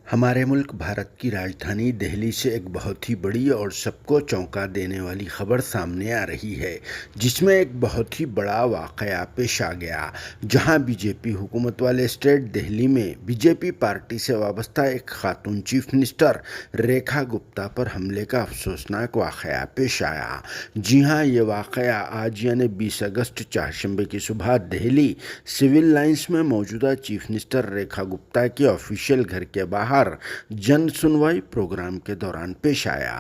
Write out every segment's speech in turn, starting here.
ہمارے ملک بھارت کی راجدھانی دہلی سے ایک بہت ہی بڑی اور سب کو چونکا دینے والی خبر سامنے آ رہی ہے، جس میں ایک بہت ہی بڑا واقعہ پیش آ گیا، جہاں بی جے پی حکومت والے اسٹیٹ دہلی میں بی جے پی پارٹی سے وابستہ ایک خاتون چیف منسٹر ریکھا گپتا پر حملے کا افسوسناک واقعہ پیش آیا۔ جی ہاں، یہ واقعہ آج یعنی 20 اگست چہارشنبے کی صبح دہلی سول لائنس میں موجودہ چیف منسٹر ریکھا گپتا کے آفیشیل گھر کے باہر جن سنوائی پروگرام کے دوران پیش آیا،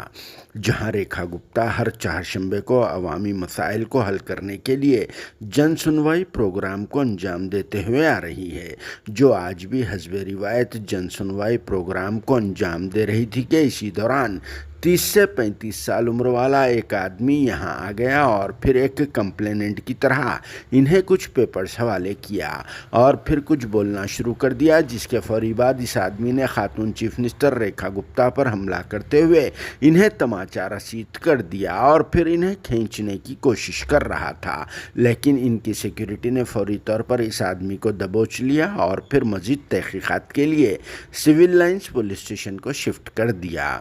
جہاں ریکھا گپتا ہر چہارشنبے کو عوامی مسائل کو حل کرنے کے لیے جن سنوائی پروگرام کو انجام دیتے ہوئے آ رہی ہے، جو آج بھی حسب روایت جن سنوائی پروگرام کو انجام دے رہی تھی کہ اسی دوران 30 سے 35 سال عمر والا ایک آدمی یہاں آ گیا اور پھر ایک کمپلیننٹ کی طرح انہیں کچھ پیپرز حوالے کیا اور پھر کچھ بولنا شروع کر دیا، جس کے فوری بعد اس آدمی نے خاتون چیف منسٹر ریکھا گپتا پر حملہ کرتے ہوئے انہیں تماچا رسید کر دیا اور پھر انہیں کھینچنے کی کوشش کر رہا تھا، لیکن ان کی سیکیورٹی نے فوری طور پر اس آدمی کو دبوچ لیا اور پھر مزید تحقیقات کے لیے سول لائنس پولیس اسٹیشن کو شفٹ کر دیا،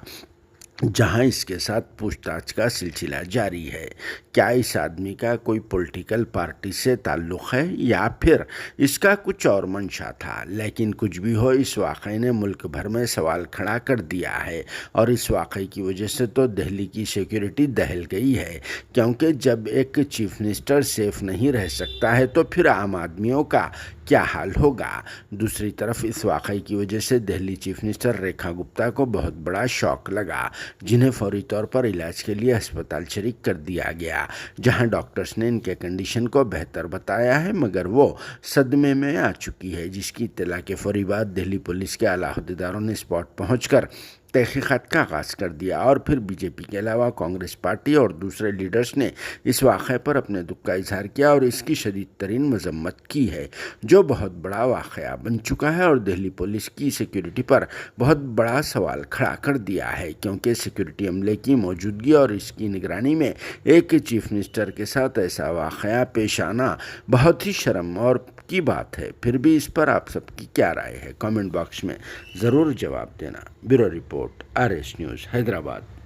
جہاں اس کے ساتھ پوچھ تاچھ کا سلسلہ جاری ہے۔ کیا اس آدمی کا کوئی پولیٹیکل پارٹی سے تعلق ہے یا پھر اس کا کچھ اور منشا تھا؟ لیکن کچھ بھی ہو، اس واقعے نے ملک بھر میں سوال کھڑا کر دیا ہے، اور اس واقعے کی وجہ سے تو دہلی کی سیکیورٹی دہل گئی ہے، کیونکہ جب ایک چیف منسٹر سیف نہیں رہ سکتا ہے تو پھر عام آدمیوں کا کیا حال ہوگا؟ دوسری طرف اس واقعے کی وجہ سے دہلی چیف منسٹر ریکھا گپتا کو بہت بڑا شاک لگا، جنہیں فوری طور پر علاج کے لیے ہسپتال شریک کر دیا گیا، جہاں ڈاکٹرز نے ان کے کنڈیشن کو بہتر بتایا ہے، مگر وہ صدمے میں آ چکی ہے، جس کی اطلاع کے فوری بعد دہلی پولیس کے اعلیٰ عہدیداروں نے اسپاٹ پہنچ کر تحقیقات کا آغاز کر دیا، اور پھر بی جے پی کے علاوہ کانگریس پارٹی اور دوسرے لیڈرز نے اس واقعے پر اپنے دکھ کا اظہار کیا اور اس کی شدید ترین مذمت کی ہے، جو بہت بڑا واقعہ بن چکا ہے اور دہلی پولیس کی سیکیورٹی پر بہت بڑا سوال کھڑا کر دیا ہے، کیونکہ سیکیورٹی عملے کی موجودگی اور اس کی نگرانی میں ایک چیف منسٹر کے ساتھ ایسا واقعہ پیش آنا بہت ہی شرم اور کی بات ہے۔ پھر بھی اس پر آپ سب کی کیا رائے ہے؟ کامنٹ باکس میں ضرور جواب دینا۔ Bureau report, RS news, Hyderabad.